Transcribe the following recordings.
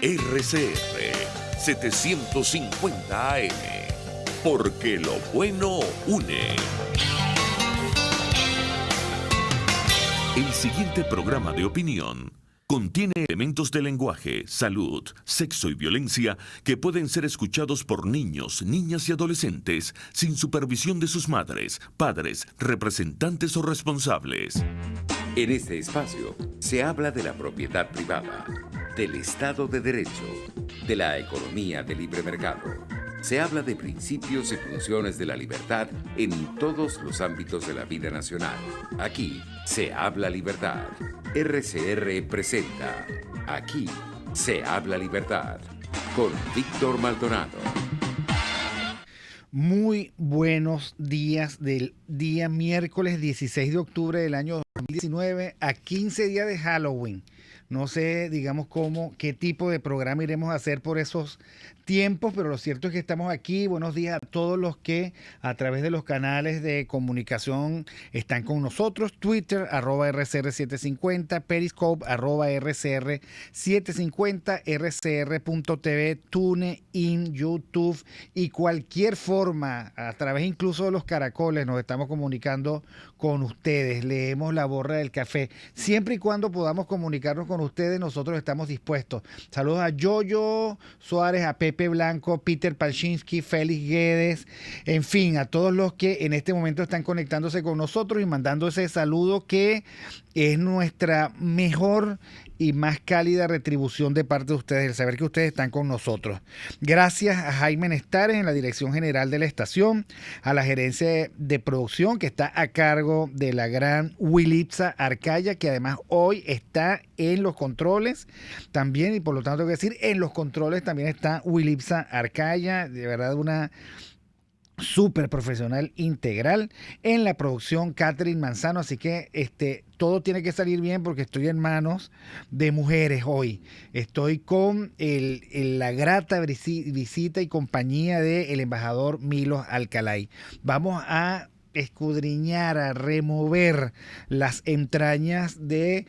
RCR 750 AM, porque lo bueno une. El siguiente programa de opinión contiene elementos de lenguaje, salud, sexo y violencia que pueden ser escuchados por niños, niñas y adolescentes sin supervisión de sus madres, padres, representantes o responsables. En este espacio se habla de la propiedad privada, del Estado de Derecho, de la economía de libre mercado. Se habla de principios y funciones de la libertad en todos los ámbitos de la vida nacional. Aquí se habla libertad. RCR presenta Aquí se habla libertad con Víctor Maldonado. Muy buenos días del día miércoles 16 de octubre del año 2019 a 15 días de Halloween. No sé, digamos, qué tipo de programa iremos a hacer por esos tiempos, pero lo cierto es que estamos aquí. Buenos días a todos los que a través de los canales de comunicación están con nosotros. Twitter, @RCR750, Periscope, @RCR750, RCR.tv, TuneIn, YouTube y cualquier forma, a través incluso de los caracoles, nos estamos comunicando con ustedes. Leemos la borra del café. Siempre y cuando podamos comunicarnos con ustedes, nosotros estamos dispuestos. Saludos a Yoyo Suárez, a Pepe Blanco, Peter Palczynski, Félix Guedes, en fin, a todos los que en este momento están conectándose con nosotros y mandando ese saludo que es nuestra mejor y más cálida retribución de parte de ustedes, el saber que ustedes están con nosotros. Gracias a Jaime Nestares en la dirección general de la estación, a la gerencia de producción que está a cargo de la gran Wilipsa Arcaya, que además hoy está en los controles también, y por lo tanto tengo que decir, en los controles también está Wilipsa Arcaya, de verdad una súper profesional integral. En la producción Catherine Manzano, así que todo tiene que salir bien porque estoy en manos de mujeres hoy. Estoy con la grata visita y compañía del embajador Milos Alcalay. Vamos a escudriñar, a remover las entrañas del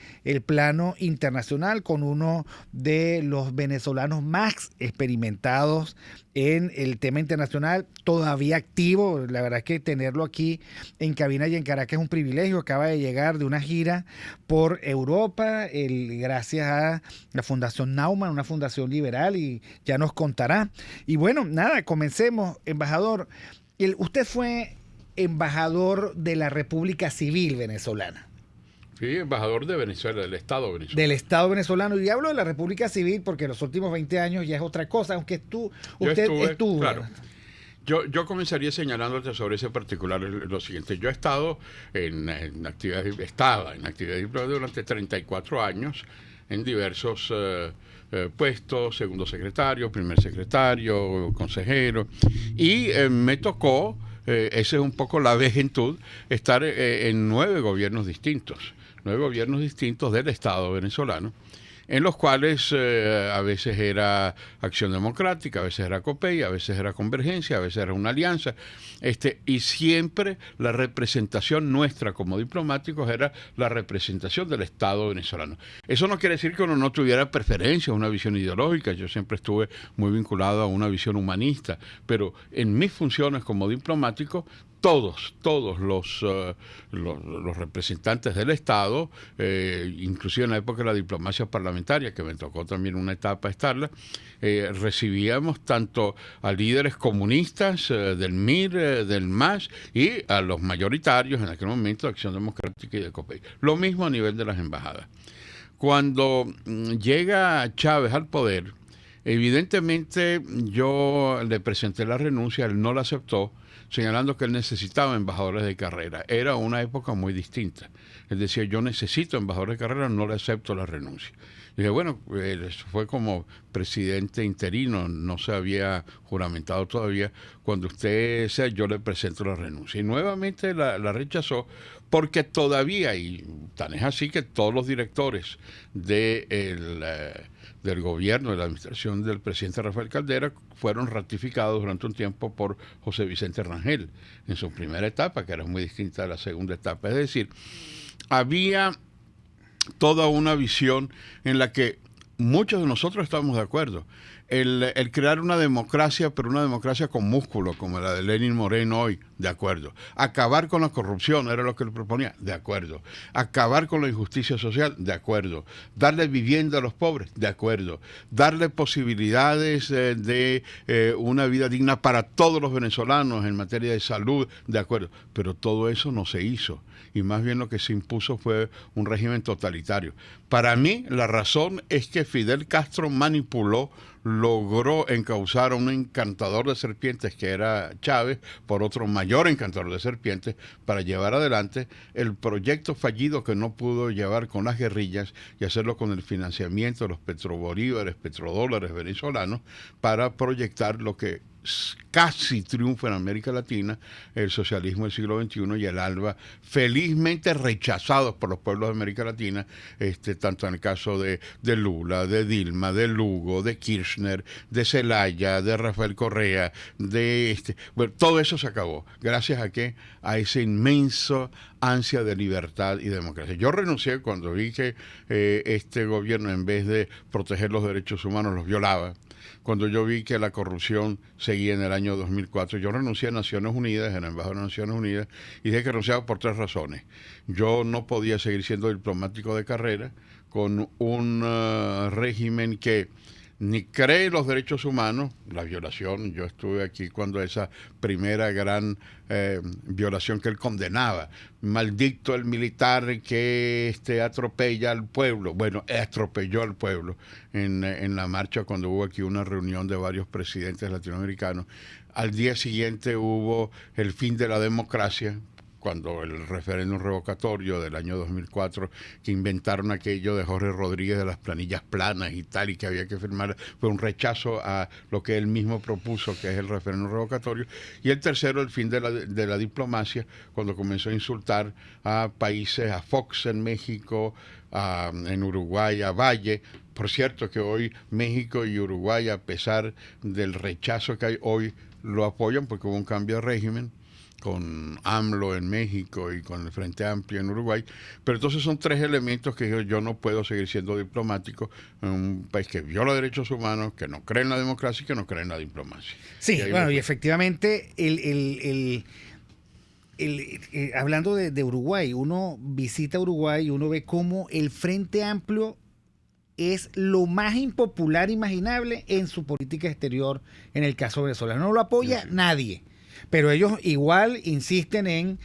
plano internacional con uno de los venezolanos más experimentados en el tema internacional, todavía activo. La verdad es que tenerlo aquí en cabina y en Caracas es un privilegio. Acaba de llegar de una gira por Europa, gracias a la Fundación Naumann, una fundación liberal, y ya nos contará. Y bueno, nada, comencemos. Embajador, usted fue embajador de la República Civil Venezolana. Sí, embajador de Venezuela, del Estado venezolano. Del Estado venezolano. Y hablo de la República Civil porque los últimos 20 años ya es otra cosa, aunque usted estuvo. Claro. Yo comenzaría señalándote sobre ese particular lo siguiente. Yo he estado en actividades diplomáticas durante 34 años en diversos puestos, segundo secretario, primer secretario, consejero, y me tocó, esa es un poco la vejentud, estar en 9 gobiernos distintos del Estado venezolano, en los cuales a veces era Acción Democrática, a veces era COPEI, a veces era Convergencia, a veces era una alianza, y siempre la representación nuestra como diplomáticos era la representación del Estado venezolano. Eso no quiere decir que uno no tuviera preferencias, una visión ideológica. Yo siempre estuve muy vinculado a una visión humanista, pero en mis funciones como diplomático, todos los representantes del Estado, inclusive en la época de la diplomacia parlamentaria, que me tocó también una etapa estarla, recibíamos tanto a líderes comunistas del MIR, del MAS, y a los mayoritarios en aquel momento de Acción Democrática y de COPEI. Lo mismo a nivel de las embajadas. Cuando llega Chávez al poder, evidentemente yo le presenté la renuncia, él no la aceptó, señalando que él necesitaba embajadores de carrera. Era una época muy distinta. Él decía, yo necesito embajadores de carrera, no le acepto la renuncia. Y dije, bueno, fue como presidente interino, no se había juramentado todavía. Cuando usted sea, yo le presento la renuncia. Y nuevamente la rechazó, porque todavía, y tan es así que todos los directores del gobierno, de la administración del presidente Rafael Caldera, fueron ratificados durante un tiempo por José Vicente Rangel en su primera etapa, que era muy distinta a la segunda etapa. Es decir, había toda una visión en la que muchos de nosotros estamos de acuerdo. El crear una democracia, pero una democracia con músculo, como la de Lenin Moreno hoy, de acuerdo. Acabar con la corrupción, era lo que él proponía, de acuerdo. Acabar con la injusticia social, de acuerdo. Darle vivienda a los pobres, de acuerdo. Darle posibilidades de una vida digna para todos los venezolanos en materia de salud, de acuerdo. Pero todo eso no se hizo. Y más bien lo que se impuso fue un régimen totalitario. Para mí, la razón es que Fidel Castro manipuló, logró encauzar a un encantador de serpientes que era Chávez por otro mayor encantador de serpientes para llevar adelante el proyecto fallido que no pudo llevar con las guerrillas y hacerlo con el financiamiento de los petrobolívares, petrodólares venezolanos para proyectar lo que casi triunfa en América Latina, el socialismo del siglo XXI y el ALBA, felizmente rechazados por los pueblos de América Latina, tanto en el caso de Lula, de Dilma, de Lugo, de Kirchner, de Zelaya, de Rafael Correa, bueno, todo eso se acabó. ¿Gracias a qué? A ese inmenso ansia de libertad y democracia. Yo renuncié cuando vi que este gobierno, en vez de proteger los derechos humanos, los violaba. Cuando yo vi que la corrupción seguía en el año 2004, yo renuncié a Naciones Unidas, en la Embajada de Naciones Unidas, y dije que renunciaba por 3 razones. Yo no podía seguir siendo diplomático de carrera con un régimen que ni cree los derechos humanos, la violación. Yo estuve aquí cuando esa primera gran violación que él condenaba. Maldito el militar que atropella al pueblo. Bueno, atropelló al pueblo en la marcha cuando hubo aquí una reunión de varios presidentes latinoamericanos. Al día siguiente hubo el fin de la democracia, cuando el referéndum revocatorio del año 2004, que inventaron aquello de Jorge Rodríguez de las planillas planas y tal, y que había que firmar, fue un rechazo a lo que él mismo propuso, que es el referéndum revocatorio. Y el tercero, el fin de la diplomacia, cuando comenzó a insultar a países, a Fox en México, en Uruguay, a Valle. Por cierto que hoy México y Uruguay, a pesar del rechazo que hay hoy, lo apoyan porque hubo un cambio de régimen, con AMLO en México y con el Frente Amplio en Uruguay. Pero entonces son 3 elementos que yo no puedo seguir siendo diplomático en un país que viola derechos humanos, que no cree en la democracia y que no cree en la diplomacia. Sí, bueno, y efectivamente, hablando de Uruguay, uno visita Uruguay y uno ve cómo el Frente Amplio es lo más impopular imaginable en su política exterior en el caso venezolano. No lo apoya nadie. Pero ellos igual insisten en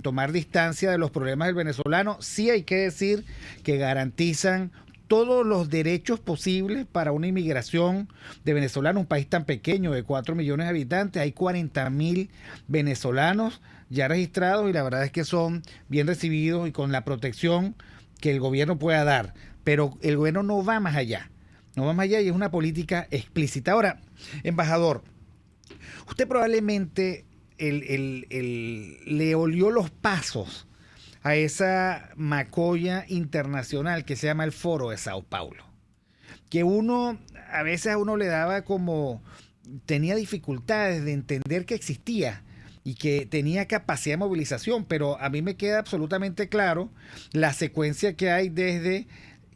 tomar distancia de los problemas del venezolano. Sí hay que decir que garantizan todos los derechos posibles para una inmigración de venezolanos, un país tan pequeño de 4 millones de habitantes. Hay 40.000 venezolanos ya registrados y la verdad es que son bien recibidos y con la protección que el gobierno pueda dar. Pero el gobierno no va más allá. No va más allá y es una política explícita. Ahora, embajador, usted probablemente le olió los pasos a esa macolla internacional que se llama el Foro de Sao Paulo, que a veces a uno le daba tenía dificultades de entender que existía y que tenía capacidad de movilización, pero a mí me queda absolutamente claro la secuencia que hay desde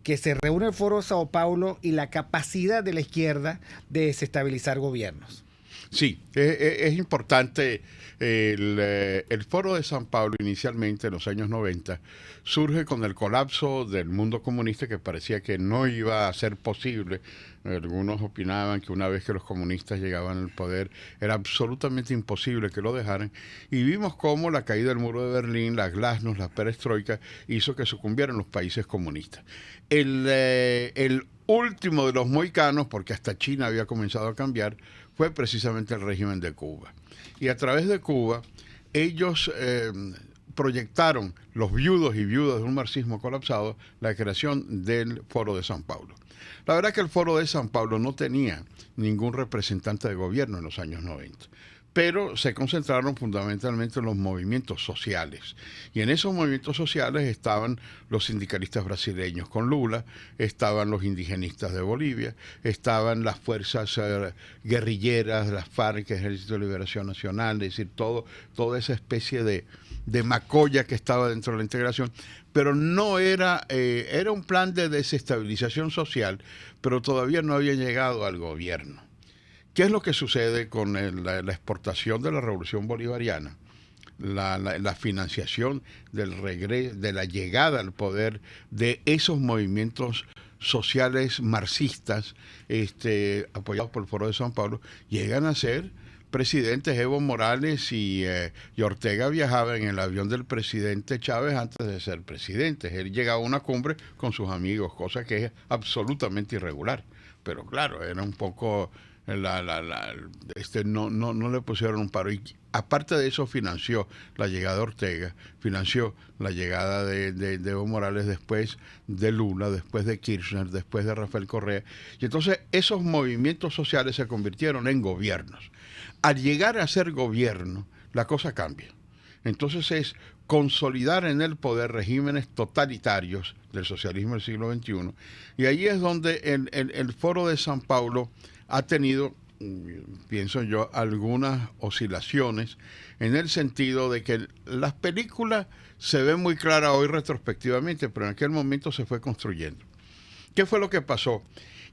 que se reúne el Foro de Sao Paulo y la capacidad de la izquierda de desestabilizar gobiernos. Sí, es importante. El Foro de San Pablo, inicialmente en los años 90, surge con el colapso del mundo comunista, que parecía que no iba a ser posible. Algunos opinaban que una vez que los comunistas llegaban al poder era absolutamente imposible que lo dejaran, y vimos cómo la caída del muro de Berlín, la glasnost, la perestroika, hizo que sucumbieran los países comunistas. El último de los mohicanos, porque hasta China había comenzado a cambiar, fue precisamente el régimen de Cuba. Y a través de Cuba, ellos proyectaron, los viudos y viudas de un marxismo colapsado, la creación del Foro de San Pablo. La verdad es que el Foro de San Pablo no tenía ningún representante de gobierno en los años 90. pero se concentraron fundamentalmente en los movimientos sociales. Y en esos movimientos sociales estaban los sindicalistas brasileños con Lula, estaban los indigenistas de Bolivia, estaban las fuerzas guerrilleras, las FARC, Ejército de Liberación Nacional, es decir, toda esa especie de macolla que estaba dentro de la integración, pero no era un plan de desestabilización social, pero todavía no había llegado al gobierno. ¿Qué es lo que sucede con la exportación de la revolución bolivariana? La financiación de la llegada al poder de esos movimientos sociales marxistas apoyados por el Foro de San Pablo, llegan a ser presidentes. Evo Morales y Ortega viajaban en el avión del presidente Chávez antes de ser presidentes. Él llegaba a una cumbre con sus amigos, cosa que es absolutamente irregular. Pero claro, era un poco... no le pusieron un paro. Y aparte de eso, financió la llegada de Ortega, financió la llegada de Evo Morales, después de Lula, después de Kirchner, después de Rafael Correa. Y entonces esos movimientos sociales se convirtieron en gobiernos. Al llegar a ser gobierno, la cosa cambia. Entonces es consolidar en el poder regímenes totalitarios del socialismo del siglo XXI. Y ahí es donde el Foro de San Pablo ha tenido, pienso yo, algunas oscilaciones en el sentido de que las películas se ven muy claras hoy retrospectivamente, pero en aquel momento se fue construyendo. ¿Qué fue lo que pasó?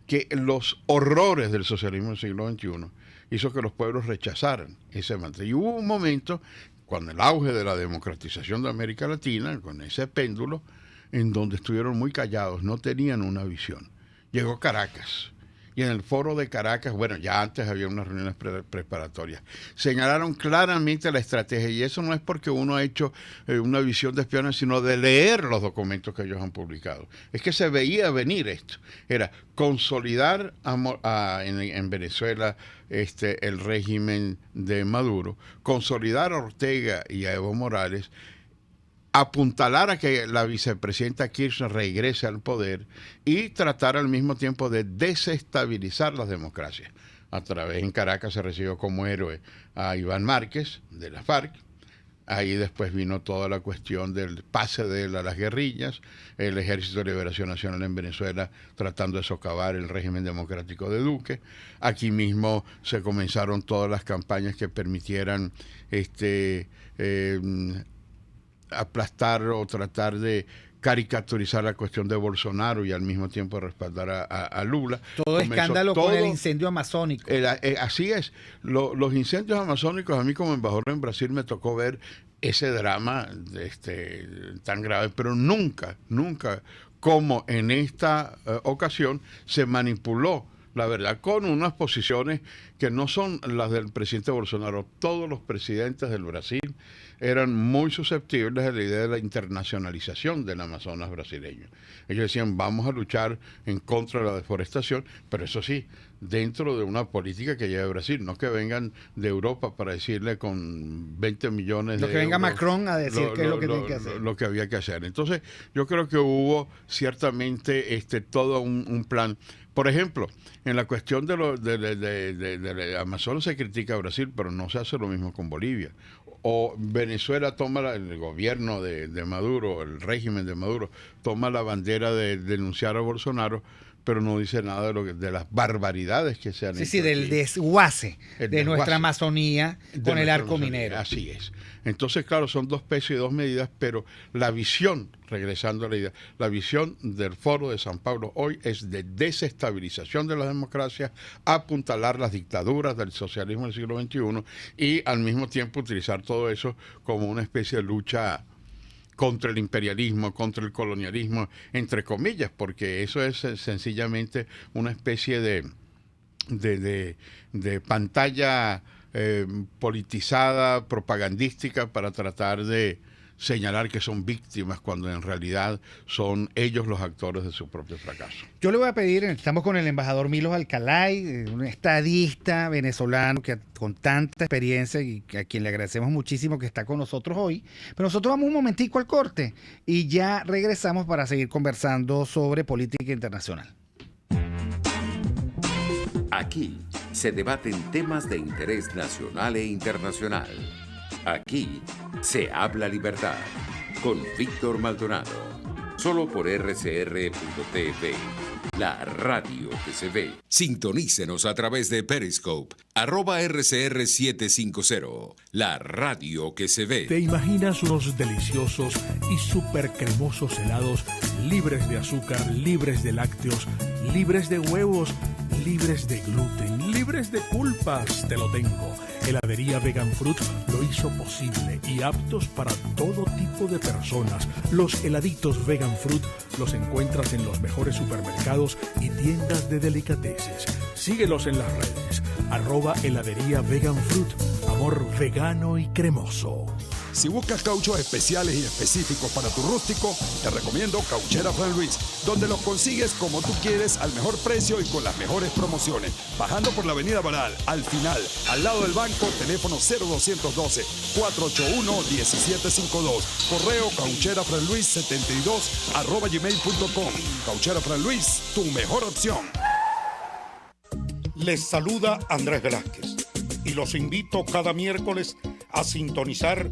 Que los horrores del socialismo del siglo XXI hizo que los pueblos rechazaran ese mandato. Y hubo un momento, con el auge de la democratización de América Latina, con ese péndulo, en donde estuvieron muy callados, no tenían una visión. Llegó Caracas. Y en el Foro de Caracas, bueno, ya antes había unas reuniones preparatorias, señalaron claramente la estrategia, y eso no es porque uno ha hecho una visión de espionaje, sino de leer los documentos que ellos han publicado. Es que se veía venir esto. Era consolidar en Venezuela el régimen de Maduro, consolidar a Ortega y a Evo Morales, apuntalar a que la vicepresidenta Kirchner regrese al poder y tratar al mismo tiempo de desestabilizar las democracias. A través en Caracas se recibió como héroe a Iván Márquez de la FARC. Ahí después vino toda la cuestión del pase de él a las guerrillas, el Ejército de Liberación Nacional en Venezuela tratando de socavar el régimen democrático de Duque. Aquí mismo se comenzaron todas las campañas que permitieran aplastar o tratar de caricaturizar la cuestión de Bolsonaro y al mismo tiempo respaldar a Lula. Todo escándalo con el incendio amazónico. Así es. Los incendios amazónicos, a mí como embajador en Brasil me tocó ver ese drama tan grave, pero nunca como en esta ocasión se manipuló la verdad, con unas posiciones que no son las del presidente Bolsonaro. Todos los presidentes del Brasil eran muy susceptibles a la idea de la internacionalización del Amazonas brasileño. Ellos decían, vamos a luchar en contra de la deforestación, pero eso sí, dentro de una política que lleve Brasil, no que vengan de Europa para decirle con 20 millones de que venga euros, Macron a decir qué es lo que tiene que hacer. Lo que había que hacer. Entonces, yo creo que hubo ciertamente todo un plan. Por ejemplo, en la cuestión de Amazonas se critica a Brasil, pero no se hace lo mismo con Bolivia. O Venezuela toma el gobierno de Maduro, el régimen de Maduro, toma la bandera de denunciar a Bolsonaro, pero no dice nada de las barbaridades que se han hecho. Sí, del desguace de nuestra Amazonía con el arco minero. Así es. Entonces, claro, son dos pesos y dos medidas, pero la visión, regresando a la idea, la visión del Foro de San Pablo hoy es de desestabilización de la democracia, apuntalar las dictaduras del socialismo del siglo XXI y al mismo tiempo utilizar todo eso como una especie de lucha contra el imperialismo, contra el colonialismo, entre comillas, porque eso es sencillamente una especie de pantalla politizada, propagandística, para tratar de señalar que son víctimas cuando en realidad son ellos los actores de su propio fracaso. Yo le voy a pedir, estamos con el embajador Milos Alcalay, un estadista venezolano que con tanta experiencia y a quien le agradecemos muchísimo que está con nosotros hoy, pero nosotros vamos un momentico al corte y ya regresamos para seguir conversando sobre política internacional. Aquí se debaten temas de interés nacional e internacional. Aquí se habla libertad con Víctor Maldonado. Solo por RCR.tv, la radio que se ve. Sintonícenos a través de Periscope, @RCR750, la radio que se ve. ¿Te imaginas unos deliciosos y súper cremosos helados libres de azúcar, libres de lácteos, libres de huevos, libres de gluten, libres de culpas? Te lo tengo. Heladería Vegan Fruit lo hizo posible y aptos para todo tipo de personas. Los heladitos Vegan Fruit los encuentras en los mejores supermercados y tiendas de delicateces. Síguelos en las redes. @heladería Vegan Fruit. Amor vegano y cremoso. Si buscas cauchos especiales y específicos para tu rústico, te recomiendo Cauchera Fran Luis, donde los consigues como tú quieres, al mejor precio y con las mejores promociones. Bajando por la avenida Baral, al final, al lado del banco, teléfono 0212-481-1752. Correo caucherafranluis72@gmail.com. Cauchera Fran Luis, tu mejor opción. Les saluda Andrés Velázquez y los invito cada miércoles a sintonizar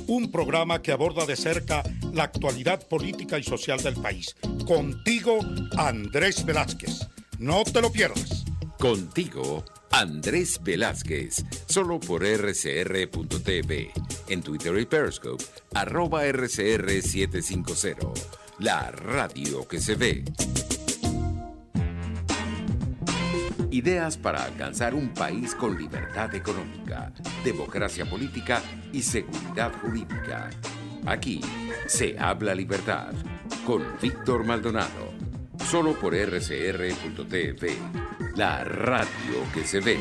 un programa que aborda de cerca la actualidad política y social del país. Contigo, Andrés Velázquez. No te lo pierdas. Contigo, Andrés Velázquez. Solo por RCR.tv. En Twitter y Periscope, @RCR750. La radio que se ve. Ideas para alcanzar un país con libertad económica, democracia política y seguridad jurídica. Aquí se habla libertad con Víctor Maldonado. Solo por RCR.tv, la radio que se ve.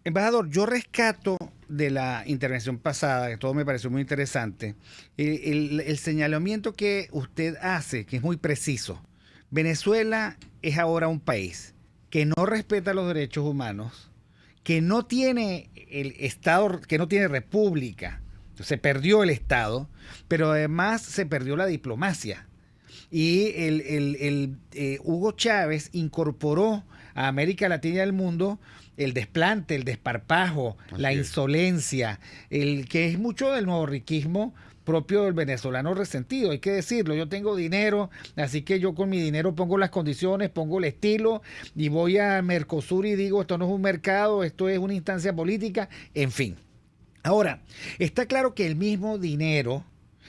Embajador, yo rescato de la intervención pasada, que todo me pareció muy interesante, el señalamiento que usted hace, que es muy preciso. Venezuela es ahora un país que no respeta los derechos humanos, que no tiene el Estado, que no tiene república. Se perdió el Estado, pero además se perdió la diplomacia. Y Hugo Chávez incorporó a América Latina y al mundo el desplante, el desparpajo, la insolencia, el que es mucho del nuevo riquismo propio del venezolano resentido, hay que decirlo. Yo tengo dinero, así que yo con mi dinero pongo las condiciones, pongo el estilo y voy a Mercosur y digo, esto no es un mercado, esto es una instancia política, en fin. Ahora, está claro que el mismo dinero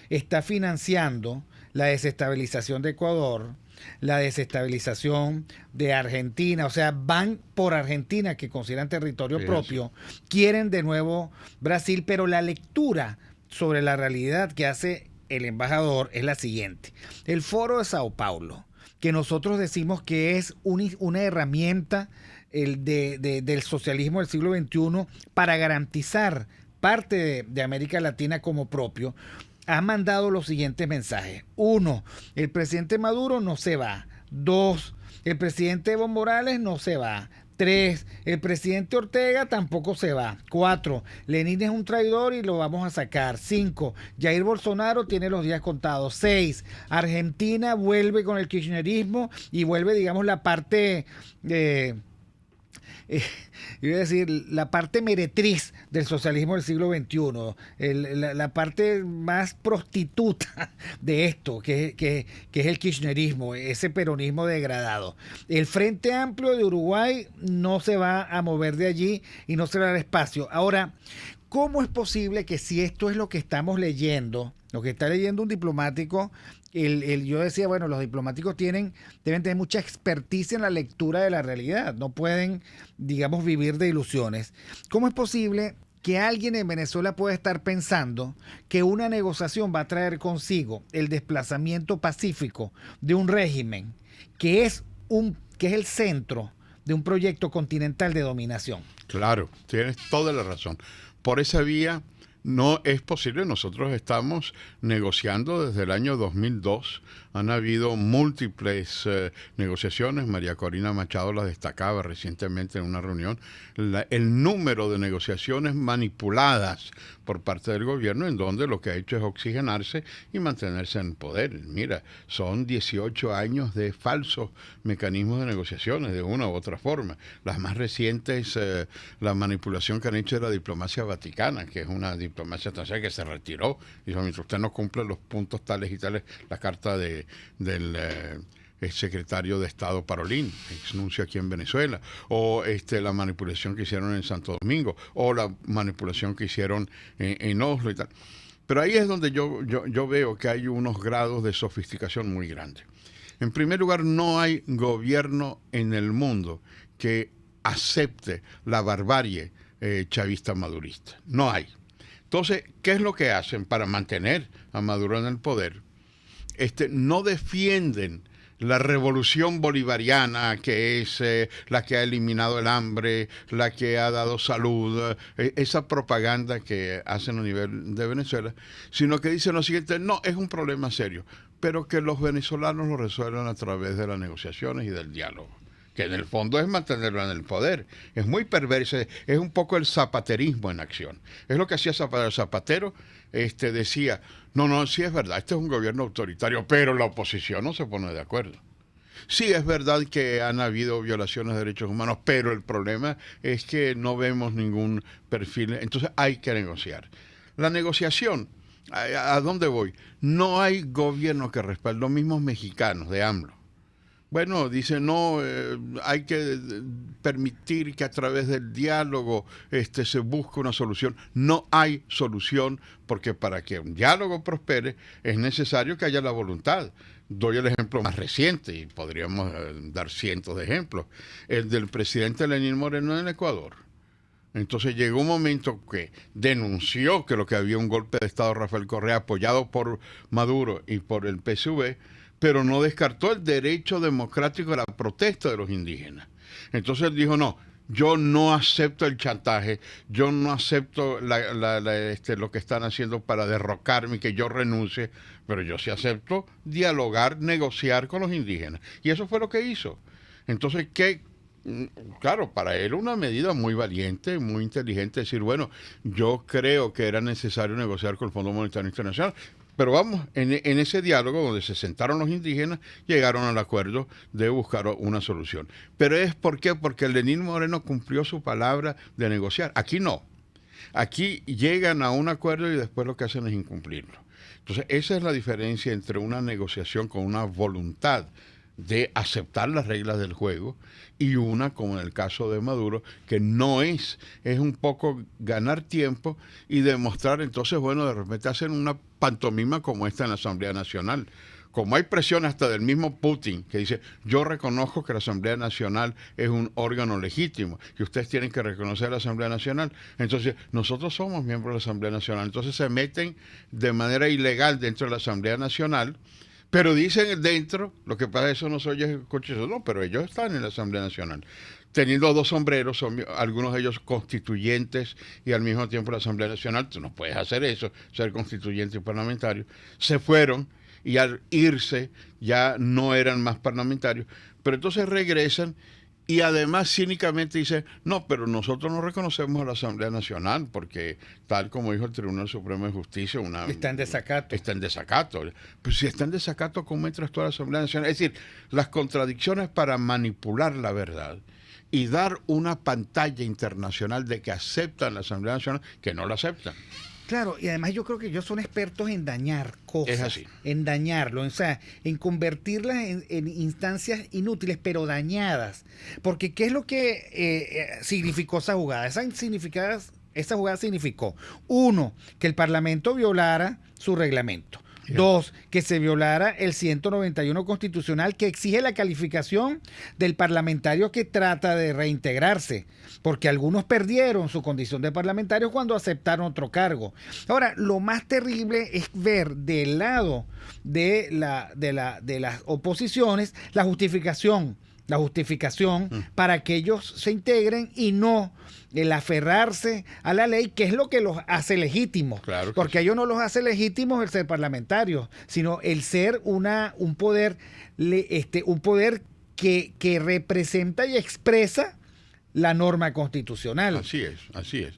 está financiando la desestabilización de Ecuador, la desestabilización de Argentina, o sea, van por Argentina, que consideran territorio propio, quieren de nuevo Brasil, pero la lectura sobre la realidad que hace el embajador es la siguiente. El Foro de Sao Paulo, que nosotros decimos que es una herramienta del socialismo del siglo XXI para garantizar parte de América Latina como propio, ha mandado los siguientes mensajes. 1. El presidente Maduro no se va. 2. El presidente Evo Morales no se va. 3. El presidente Ortega tampoco se va. 4. Lenin es un traidor y lo vamos a sacar. 5. Jair Bolsonaro tiene los días contados. 6. Argentina vuelve con el kirchnerismo y vuelve, digamos, la parte... iba a decir, la parte meretriz del socialismo del siglo XXI, la parte más prostituta de esto, que es el kirchnerismo, ese peronismo degradado. El Frente Amplio de Uruguay no se va a mover de allí y no se le dará espacio. Ahora, ¿cómo es posible que si esto es lo que estamos leyendo, lo que está leyendo un diplomático, yo decía, bueno, los diplomáticos deben tener mucha experticia en la lectura de la realidad, no pueden, digamos, vivir de ilusiones. ¿Cómo es posible que alguien en Venezuela pueda estar pensando que una negociación va a traer consigo el desplazamiento pacífico de un régimen que es el centro de un proyecto continental de dominación? Claro, tienes toda la razón. Por esa vía No es posible. Nosotros estamos negociando desde el año 2002. Han habido múltiples negociaciones. María Corina Machado las destacaba recientemente en una reunión. El número de negociaciones manipuladas por parte del gobierno, en donde lo que ha hecho es oxigenarse y mantenerse en el poder. Mira, son 18 años de falsos mecanismos de negociaciones, de una u otra forma. Las más recientes, la manipulación que han hecho de la diplomacia vaticana, que es una diplomacia extranjera que se retiró. Dijo, mientras usted no cumple los puntos tales y tales, la carta del secretario de Estado Parolín, exnuncio aquí en Venezuela, o la manipulación que hicieron en Santo Domingo, o la manipulación que hicieron en Oslo y tal. Pero ahí es donde yo veo que hay unos grados de sofisticación muy grandes. En primer lugar, no hay gobierno en el mundo que acepte la barbarie chavista madurista. No hay. Entonces, ¿qué es lo que hacen para mantener a Maduro en el poder? No defienden la revolución bolivariana, que es la que ha eliminado el hambre, la que ha dado salud, esa propaganda que hacen a nivel de Venezuela, sino que dicen lo siguiente: no, es un problema serio, pero que los venezolanos lo resuelvan a través de las negociaciones y del diálogo, que en el fondo es mantenerlo en el poder. Es muy perverso, es un poco el zapaterismo en acción. Es lo que hacía Zapatero. Decía, no, sí es verdad, este es un gobierno autoritario, pero la oposición no se pone de acuerdo. Sí es verdad que han habido violaciones de derechos humanos, pero el problema es que no vemos ningún perfil. Entonces hay que negociar. La negociación, ¿a dónde voy? No hay gobierno que respalde, los mismos mexicanos de AMLO. Bueno, dice, no, hay que permitir que a través del diálogo se busque una solución. No hay solución, porque para que un diálogo prospere es necesario que haya la voluntad. Doy el ejemplo más reciente, y podríamos dar cientos de ejemplos, el del presidente Lenín Moreno en el Ecuador. Entonces llegó un momento que denunció que lo que había un golpe de Estado, Rafael Correa, apoyado por Maduro y por el PSV, pero no descartó el derecho democrático a la protesta de los indígenas. Entonces él dijo, no, yo no acepto el chantaje, yo no acepto lo que están haciendo para derrocarme, que yo renuncie, pero yo sí acepto dialogar, negociar con los indígenas. Y eso fue lo que hizo. Entonces, claro, para él una medida muy valiente, muy inteligente, decir, bueno, yo creo que era necesario negociar con el Fondo Monetario Internacional. Pero vamos, en ese diálogo donde se sentaron los indígenas, llegaron al acuerdo de buscar una solución. Pero ¿por qué? Porque Lenín Moreno cumplió su palabra de negociar. Aquí no. Aquí llegan a un acuerdo y después lo que hacen es incumplirlo. Entonces, esa es la diferencia entre una negociación con una voluntad de aceptar las reglas del juego y una, como en el caso de Maduro, que no es un poco ganar tiempo y demostrar. Entonces, bueno, de repente hacen una pantomima como esta en la Asamblea Nacional. Como hay presión hasta del mismo Putin, que dice, yo reconozco que la Asamblea Nacional es un órgano legítimo y ustedes tienen que reconocer la Asamblea Nacional. Entonces, nosotros somos miembros de la Asamblea Nacional. Entonces se meten de manera ilegal dentro de la Asamblea Nacional, pero dicen dentro, lo que pasa es que eso no se oye cochizo, no, pero ellos están en la Asamblea Nacional. Teniendo dos sombreros, son algunos de ellos constituyentes y al mismo tiempo la Asamblea Nacional. Tú no puedes hacer eso, ser constituyente y parlamentario. Se fueron y al irse ya no eran más parlamentarios, pero entonces regresan y además cínicamente dicen, no, pero nosotros no reconocemos a la Asamblea Nacional porque tal como dijo el Tribunal Supremo de Justicia, está en desacato. Está en desacato. Pero si está en desacato, ¿cómo entras tú a la Asamblea Nacional? Es decir, las contradicciones para manipular la verdad y dar una pantalla internacional de que aceptan la Asamblea Nacional, que no la aceptan. Claro, y además yo creo que ellos son expertos en dañar cosas. Es así. En dañarlo, o sea, en convertirlas en instancias inútiles, pero dañadas. Porque ¿qué es lo que significó esa jugada? Esa jugada significó, 1, que el Parlamento violara su reglamento. 2, que se violara el 191 constitucional que exige la calificación del parlamentario que trata de reintegrarse, porque algunos perdieron su condición de parlamentarios cuando aceptaron otro cargo. Ahora, lo más terrible es ver del lado de las oposiciones la justificación la justificación para que ellos se integren y no el aferrarse a la ley, que es lo que los hace legítimos. Claro que porque sí. a ellos no los hace legítimos el ser parlamentarios, sino el ser un poder que representa y expresa la norma constitucional. Así es, así es.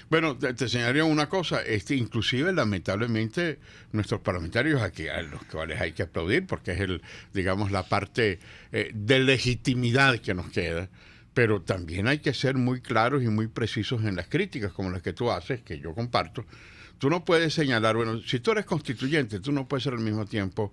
Bueno, te señalaría una cosa, inclusive lamentablemente nuestros parlamentarios aquí, a los cuales hay que aplaudir, porque es digamos, la parte de legitimidad que nos queda, pero también hay que ser muy claros y muy precisos en las críticas, como las que tú haces, que yo comparto. Tú no puedes señalar, bueno, si tú eres constituyente, tú no puedes ser al mismo tiempo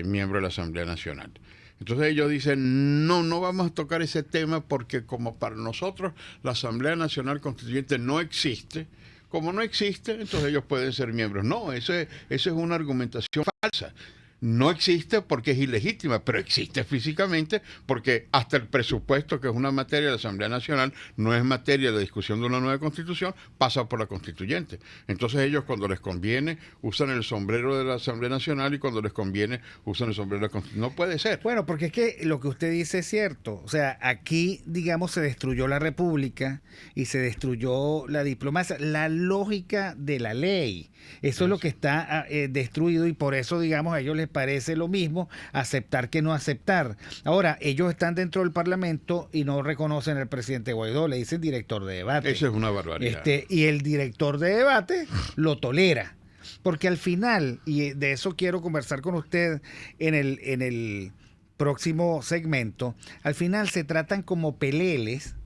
miembro de la Asamblea Nacional. Entonces ellos dicen, no vamos a tocar ese tema porque como para nosotros la Asamblea Nacional Constituyente no existe, como no existe, entonces ellos pueden ser miembros. No, eso es una argumentación falsa. No existe porque es ilegítima, pero existe físicamente porque hasta el presupuesto, que es una materia de la Asamblea Nacional, no es materia de discusión de una nueva constitución, pasa por la constituyente. Entonces ellos cuando les conviene usan el sombrero de la Asamblea Nacional y cuando les conviene usan el sombrero de la constitución. No puede ser. Bueno, porque es que lo que usted dice es cierto. O sea, aquí, digamos, se destruyó la república y se destruyó la diplomacia, la lógica de la ley. Eso es lo que está destruido y por eso, digamos, a ellos les parece lo mismo aceptar que no aceptar. Ahora, ellos están dentro del Parlamento y no reconocen al presidente Guaidó, le dicen director de debate. Eso es una barbaridad. Y el director de debate lo tolera. Porque al final, y de eso quiero conversar con usted en el próximo segmento, al final se tratan como peleles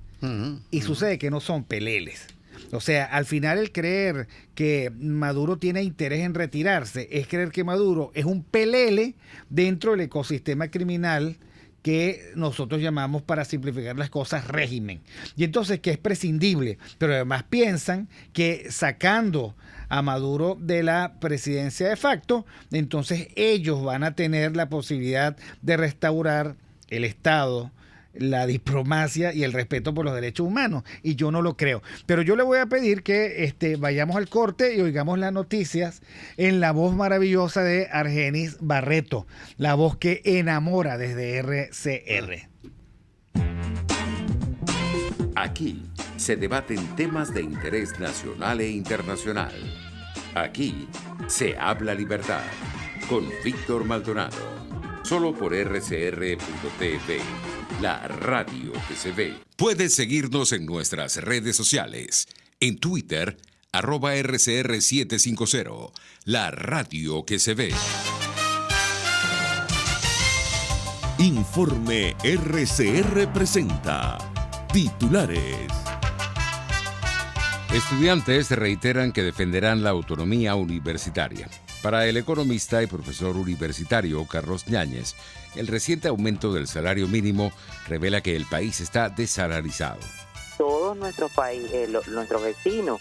y sucede que no son peleles. O sea, al final el creer que Maduro tiene interés en retirarse es creer que Maduro es un pelele dentro del ecosistema criminal que nosotros llamamos, para simplificar las cosas, régimen. Y entonces que es prescindible, pero además piensan que sacando a Maduro de la presidencia de facto, entonces ellos van a tener la posibilidad de restaurar el Estado, la diplomacia y el respeto por los derechos humanos, y yo no lo creo. Pero yo le voy a pedir que vayamos al corte y oigamos las noticias en la voz maravillosa de Argenis Barreto, la voz que enamora desde RCR. Aquí se debaten temas de interés nacional e internacional. Aquí se habla libertad con Víctor Maldonado. Solo por rcr.tv, la radio que se ve. Puedes seguirnos en nuestras redes sociales. En Twitter, @RCR750, la radio que se ve. Informe RCR presenta titulares. Estudiantes reiteran que defenderán la autonomía universitaria. Para el economista y profesor universitario Carlos Ñáñez, el reciente aumento del salario mínimo revela que el país está desalarizado. Todos nuestros nuestros vecinos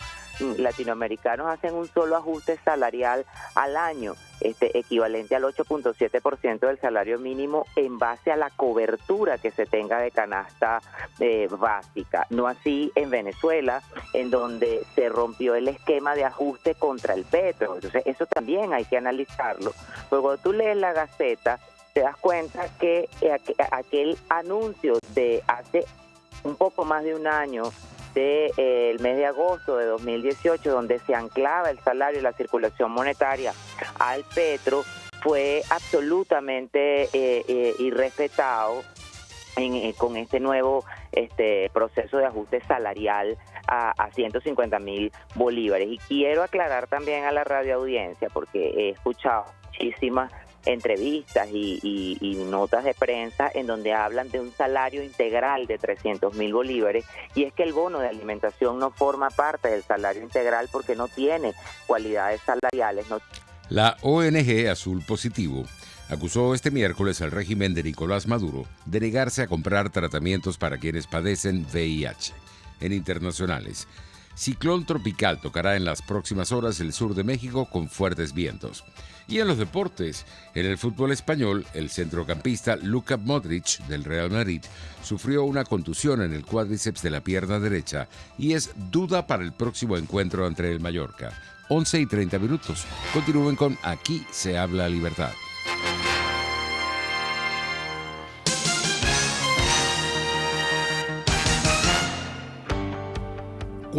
latinoamericanos hacen un solo ajuste salarial al año, equivalente al 8.7% del salario mínimo en base a la cobertura que se tenga de canasta básica. No así en Venezuela, en donde se rompió el esquema de ajuste contra el petro. Entonces eso también hay que analizarlo. Luego tú lees la Gaceta, te das cuenta que aquel anuncio de hace un poco más de un año, el mes de agosto de 2018, donde se anclaba el salario y la circulación monetaria al petro, fue absolutamente irrespetado con este nuevo proceso de ajuste salarial a 150.000 bolívares. Y quiero aclarar también a la radioaudiencia, porque he escuchado muchísimas entrevistas y notas de prensa en donde hablan de un salario integral de 300.000 bolívares, y es que el bono de alimentación no forma parte del salario integral porque no tiene cualidades salariales. La ONG Azul Positivo acusó este miércoles al régimen de Nicolás Maduro de negarse a comprar tratamientos para quienes padecen VIH. En internacionales, ciclón tropical tocará en las próximas horas el sur de México con fuertes vientos. Y en los deportes, en el fútbol español, el centrocampista Luka Modric del Real Madrid sufrió una contusión en el cuádriceps de la pierna derecha y es duda para el próximo encuentro entre el Mallorca. 11:30. Continúen con Aquí se habla libertad.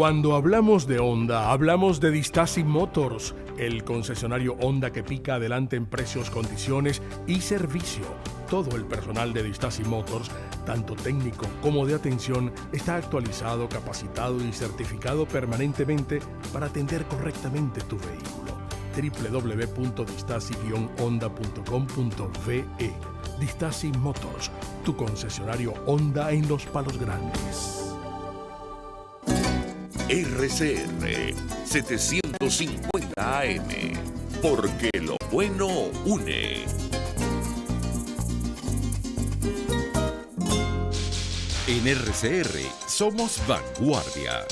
Cuando hablamos de Honda, hablamos de Distasi Motors, el concesionario Honda que pica adelante en precios, condiciones y servicio. Todo el personal de Distasi Motors, tanto técnico como de atención, está actualizado, capacitado y certificado permanentemente para atender correctamente tu vehículo. www.distasi-honda.com.ve. Distasi Motors, tu concesionario Honda en Los Palos Grandes. RCR 750 AM, porque lo bueno une. En RCR somos vanguardia.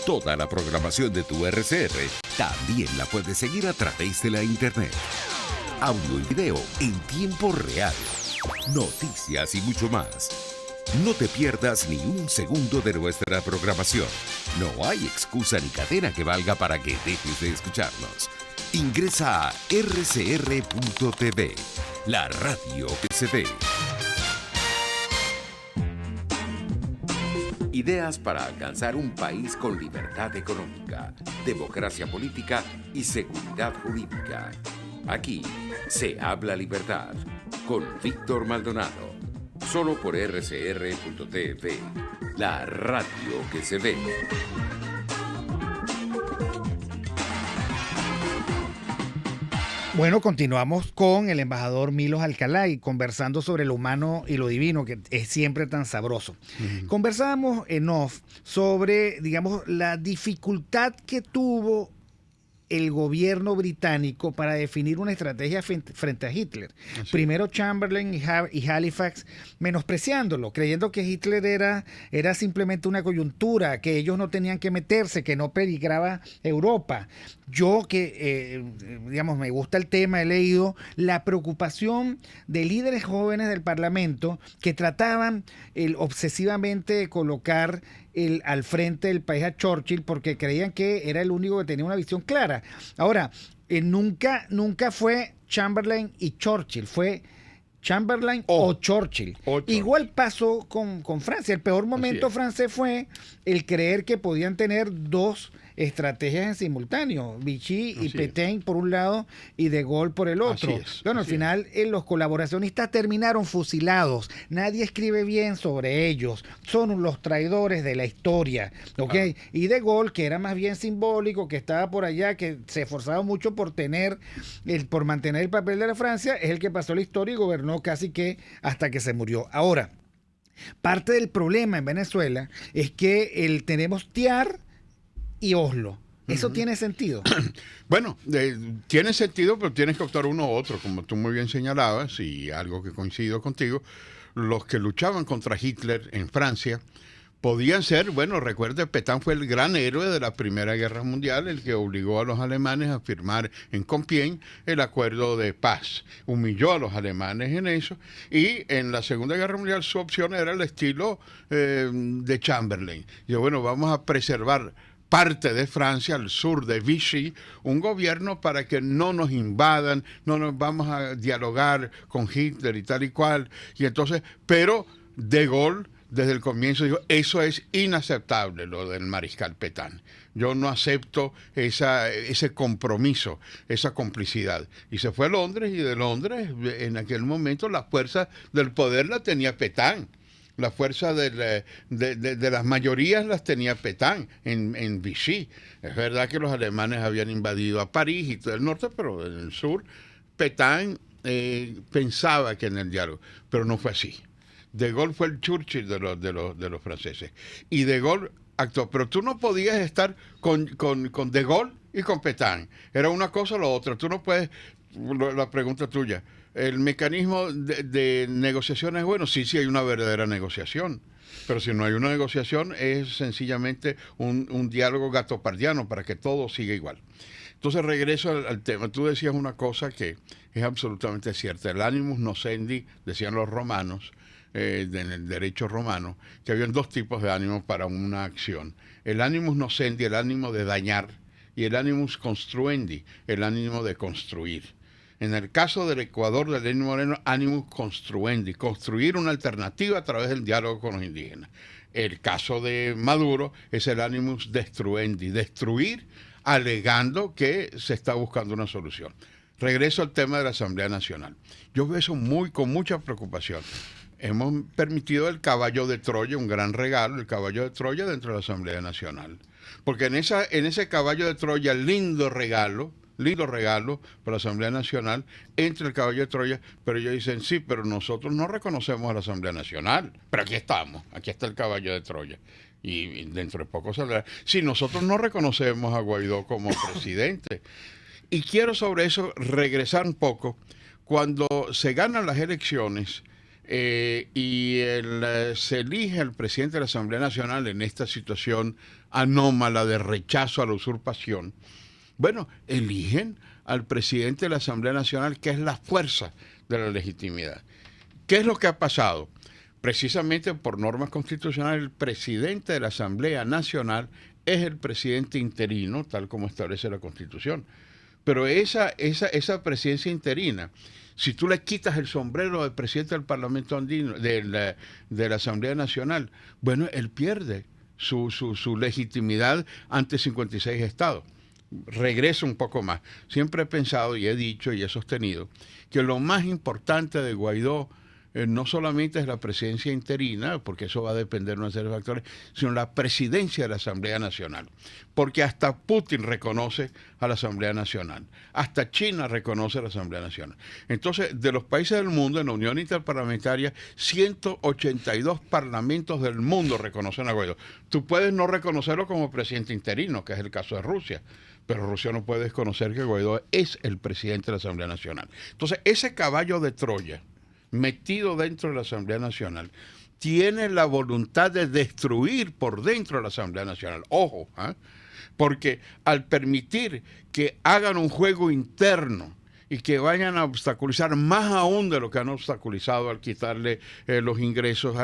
Toda la programación de tu RCR también la puedes seguir a través de la internet. Audio y video en tiempo real. Noticias y mucho más. No te pierdas ni un segundo de nuestra programación. No hay excusa ni cadena que valga para que dejes de escucharnos. Ingresa a rcr.tv, la radio que se ve. Ideas para alcanzar un país con libertad económica, democracia política y seguridad jurídica. Aquí se habla libertad con Víctor Maldonado. Solo por rcr.tv, la radio que se ve. Bueno, continuamos con el embajador Milos Alcalay, conversando sobre lo humano y lo divino, que es siempre tan sabroso. Conversábamos en off sobre, digamos, la dificultad que tuvo el gobierno británico para definir una estrategia frente a Hitler. Así. Primero Chamberlain y Halifax menospreciándolo, creyendo que Hitler era simplemente una coyuntura, que ellos no tenían que meterse, que no peligraba Europa. Yo que, digamos, me gusta el tema, he leído la preocupación de líderes jóvenes del Parlamento que trataban obsesivamente de colocar al frente del país a Churchill porque creían que era el único que tenía una visión clara. Ahora, nunca fue Chamberlain y Churchill, fue Chamberlain o Churchill. Igual pasó con Francia. El peor momento francés fue el creer que podían tener dos estrategias en simultáneo, Vichy y Pétain por un lado y De Gaulle por el otro. Bueno, al final los colaboracionistas terminaron fusilados. Nadie escribe bien sobre ellos. Son los traidores de la historia, ¿ok? Y De Gaulle, que era más bien simbólico, que estaba por allá, que se esforzaba mucho por mantener el papel de la Francia, es el que pasó la historia y gobernó casi que hasta que se murió. Ahora, parte del problema en Venezuela es que tenemos TIAR y Oslo. ¿Eso tiene sentido? Bueno, tiene sentido, pero tienes que optar uno u otro, como tú muy bien señalabas, y algo que coincido contigo. Los que luchaban contra Hitler en Francia podían ser, bueno, recuerda, Pétain fue el gran héroe de la Primera Guerra Mundial, el que obligó a los alemanes a firmar en Compiègne el acuerdo de paz. Humilló a los alemanes en eso, y en la Segunda Guerra Mundial su opción era el estilo de Chamberlain. Y bueno, vamos a preservar parte de Francia, al sur de Vichy, un gobierno para que no nos invadan, no nos vamos a dialogar con Hitler y tal y cual. Y entonces, pero De Gaulle desde el comienzo dijo, eso es inaceptable, lo del mariscal Pétain. Yo no acepto ese compromiso, esa complicidad. Y se fue a Londres, y de Londres, en aquel momento, la fuerza del poder la tenía Pétain. La fuerza de las mayorías las tenía Pétain en Vichy. Es verdad que los alemanes habían invadido a París y todo el norte, pero en el sur, Pétain pensaba que en el diálogo, pero no fue así. De Gaulle fue el Churchill de los franceses. Y De Gaulle actuó, pero tú no podías estar con De Gaulle y con Pétain. Era una cosa o la otra. Tú no puedes, la pregunta tuya, ¿el mecanismo de negociación es bueno? Sí, hay una verdadera negociación. Pero si no hay una negociación, es sencillamente un diálogo gatopardiano para que todo siga igual. Entonces regreso al tema. Tú decías una cosa que es absolutamente cierta. El animus nocendi, decían los romanos, en el derecho romano, que habían dos tipos de ánimo para una acción. El animus nocendi, el ánimo de dañar, y el animus construendi, el ánimo de construir. En el caso del Ecuador de Lenín Moreno, animus construendi, construir una alternativa a través del diálogo con los indígenas. El caso de Maduro es el animus destruendi, destruir alegando que se está buscando una solución. Regreso al tema de la Asamblea Nacional. Yo veo eso con mucha preocupación. Hemos permitido el caballo de Troya, un gran regalo, el caballo de Troya dentro de la Asamblea Nacional. Porque en ese caballo de Troya, lindo regalo para la Asamblea Nacional, entra el caballo de Troya, pero ellos dicen, sí, pero nosotros no reconocemos a la Asamblea Nacional. Pero aquí estamos, aquí está el caballo de Troya. Y dentro de poco saldrá. Sí, nosotros no reconocemos a Guaidó como presidente. Y quiero sobre eso regresar un poco. Cuando se ganan las elecciones y se elige al presidente de la Asamblea Nacional en esta situación anómala de rechazo a la usurpación, bueno, eligen al presidente de la Asamblea Nacional, que es la fuerza de la legitimidad. ¿Qué es lo que ha pasado? Precisamente por normas constitucionales, el presidente de la Asamblea Nacional es el presidente interino, tal como establece la Constitución. Pero esa presidencia interina, si tú le quitas el sombrero al presidente del Parlamento andino, de la Asamblea Nacional, bueno, él pierde su legitimidad ante 56 estados. Regreso un poco más. Siempre he pensado y he dicho y he sostenido que lo más importante de Guaidó no solamente es la presidencia interina, porque eso va a depender de una serie de factores, sino la presidencia de la Asamblea Nacional. Porque hasta Putin reconoce a la Asamblea Nacional. Hasta China reconoce a la Asamblea Nacional. Entonces, de los países del mundo, en la Unión Interparlamentaria, 182 parlamentos del mundo reconocen a Guaidó. Tú puedes no reconocerlo como presidente interino, que es el caso de Rusia, pero Rusia no puede desconocer que Guaidó es el presidente de la Asamblea Nacional. Entonces, ese caballo de Troya, metido dentro de la Asamblea Nacional, tiene la voluntad de destruir por dentro de la Asamblea Nacional. Ojo, porque al permitir que hagan un juego interno y que vayan a obstaculizar más aún de lo que han obstaculizado al quitarle los ingresos,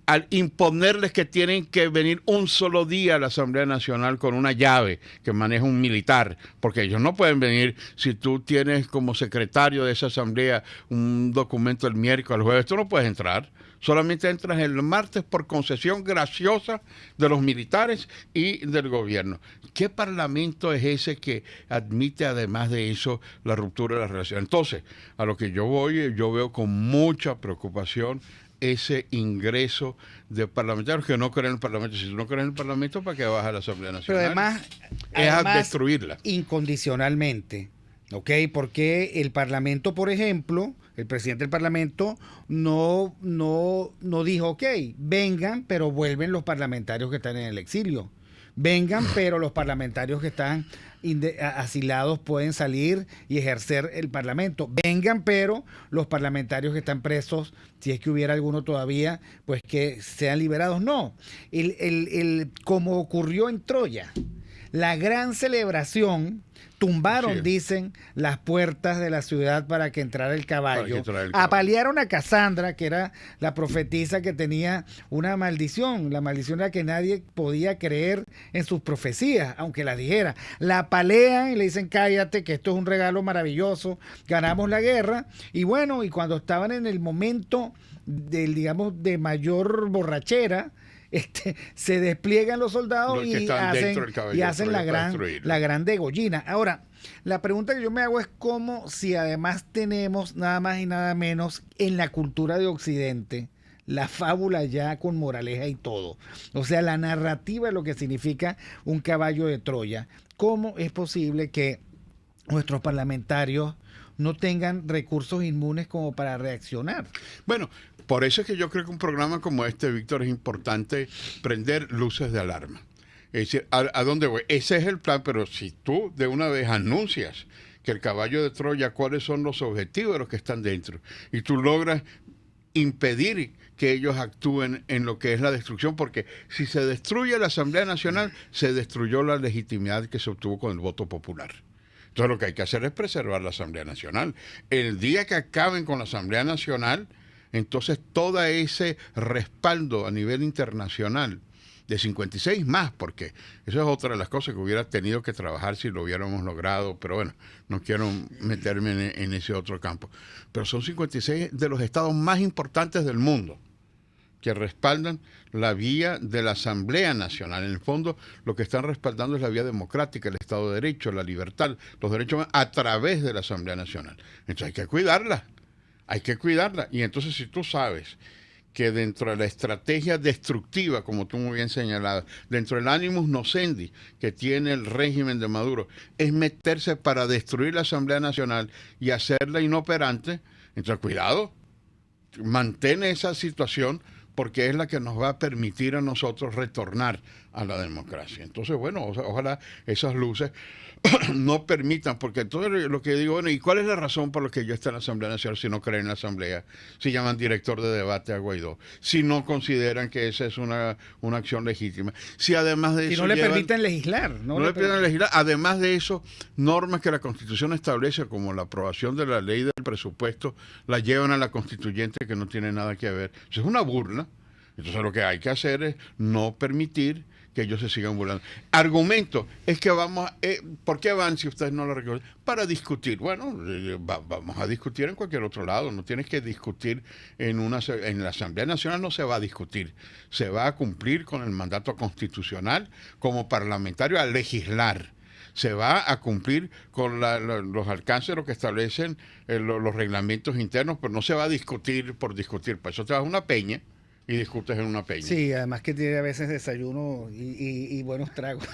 al imponerles que tienen que venir un solo día a la Asamblea Nacional con una llave que maneja un militar, porque ellos no pueden venir si tú tienes como secretario de esa asamblea un documento el miércoles, el jueves, tú no puedes entrar. Solamente entras el martes por concesión graciosa de los militares y del gobierno. ¿Qué parlamento es ese que admite además de eso la ruptura de la relación? Entonces, a lo que yo veo con mucha preocupación ese ingreso de parlamentarios que no creen en el Parlamento. Si tú no crees en el Parlamento, ¿para qué vas a la Asamblea Nacional? Pero además destruirla. Incondicionalmente. ¿Ok? Porque el Parlamento, por ejemplo, el presidente del Parlamento no dijo, ok, vengan, pero vuelven los parlamentarios que están en el exilio. Vengan, pero los parlamentarios que están asilados pueden salir y ejercer el Parlamento. Vengan, pero los parlamentarios que están presos, si es que hubiera alguno todavía, pues que sean liberados. No, como ocurrió en Troya, la gran celebración, tumbaron, dicen, las puertas de la ciudad para que entrara el caballo. Apalearon a Casandra, que era la profetisa que tenía una maldición. La maldición era que nadie podía creer en sus profecías, aunque las dijera. La apalean y le dicen, cállate, que esto es un regalo maravilloso, ganamos la guerra. Y bueno, y cuando estaban en el momento de mayor borrachera, se despliegan los soldados y hacen la gran degollina. Ahora, la pregunta que yo me hago es cómo, si además tenemos nada más y nada menos en la cultura de Occidente la fábula ya con moraleja y todo, o sea, la narrativa de lo que significa un caballo de Troya, ¿cómo es posible que nuestros parlamentarios no tengan recursos inmunes como para reaccionar? Bueno, por eso es que yo creo que un programa como este, Víctor, es importante prender luces de alarma. Es decir, ¿a dónde voy? Ese es el plan, pero si tú de una vez anuncias que el caballo de Troya, cuáles son los objetivos de los que están dentro, y tú logras impedir que ellos actúen en lo que es la destrucción, porque si se destruye la Asamblea Nacional, se destruyó la legitimidad que se obtuvo con el voto popular. Entonces lo que hay que hacer es preservar la Asamblea Nacional. El día que acaben con la Asamblea Nacional, entonces todo ese respaldo a nivel internacional de 56 más, porque eso es otra de las cosas que hubiera tenido que trabajar si lo hubiéramos logrado, pero bueno, no quiero meterme en ese otro campo. Pero son 56 de los estados más importantes del mundo que respaldan la vía de la Asamblea Nacional. En el fondo, lo que están respaldando es la vía democrática, el Estado de Derecho, la libertad, los derechos humanos, a través de la Asamblea Nacional. Entonces hay que cuidarla, Y entonces, si tú sabes que dentro de la estrategia destructiva, como tú muy bien señalabas, dentro del animus nocendi que tiene el régimen de Maduro, es meterse para destruir la Asamblea Nacional y hacerla inoperante, entonces cuidado, mantén esa situación, porque es la que nos va a permitir a nosotros retornar a la democracia. Entonces, bueno, ojalá esas luces no permitan, porque todo lo que digo, bueno, ¿y cuál es la razón por la que yo estoy en la Asamblea Nacional si no creen en la Asamblea? Si llaman director de debate a Guaidó, si no consideran que esa es una acción legítima, si además de eso... Si no le permiten legislar. No le permiten legislar, además de eso, normas que la Constitución establece, como la aprobación de la ley del presupuesto, la llevan a la constituyente, que no tiene nada que ver. Eso es una burla. Entonces lo que hay que hacer es no permitir que ellos se sigan burlando. Argumento, es que ¿por qué van si ustedes no lo reconocen? Para discutir. Bueno, vamos a discutir en cualquier otro lado, no tienes que discutir en la Asamblea Nacional, no se va a discutir, se va a cumplir con el mandato constitucional como parlamentario a legislar. Se va a cumplir con los alcances de lo que establecen los reglamentos internos, pero no se va a discutir por discutir. Para eso te vas a una peña y discutes en una peña. Sí, además que tiene a veces desayuno y buenos tragos.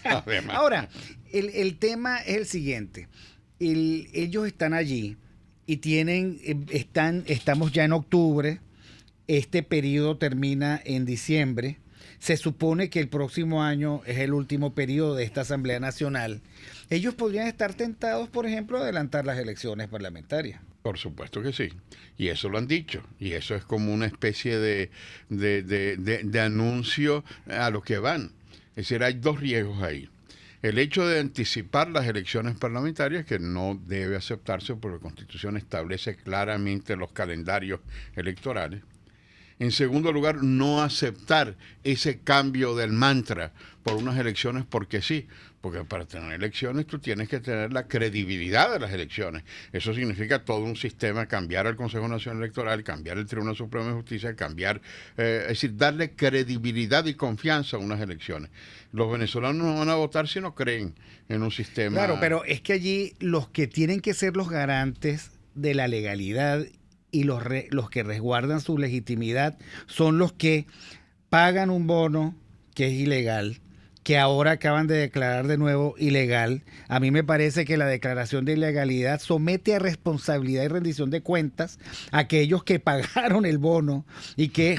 Además. Ahora, el tema es el siguiente. Ellos están allí y estamos ya en octubre, este periodo termina en diciembre. Se supone que el próximo año es el último periodo de esta Asamblea Nacional. Ellos podrían estar tentados, por ejemplo, a adelantar las elecciones parlamentarias. Por supuesto que sí, y eso lo han dicho, y eso es como una especie de anuncio a lo que van. Es decir, hay dos riesgos ahí. El hecho de anticipar las elecciones parlamentarias, que no debe aceptarse porque la Constitución establece claramente los calendarios electorales. En segundo lugar, no aceptar ese cambio del mantra por unas elecciones porque sí, porque para tener elecciones tú tienes que tener la credibilidad de las elecciones. Eso significa todo un sistema, cambiar al Consejo Nacional Electoral, cambiar el Tribunal Supremo de Justicia, es decir, darle credibilidad y confianza a unas elecciones. Los venezolanos no van a votar si no creen en un sistema. Claro, pero es que allí los que tienen que ser los garantes de la legalidad y los que resguardan su legitimidad son los que pagan un bono que es ilegal, que ahora acaban de declarar de nuevo ilegal. A mí me parece que la declaración de ilegalidad somete a responsabilidad y rendición de cuentas a aquellos que pagaron el bono y que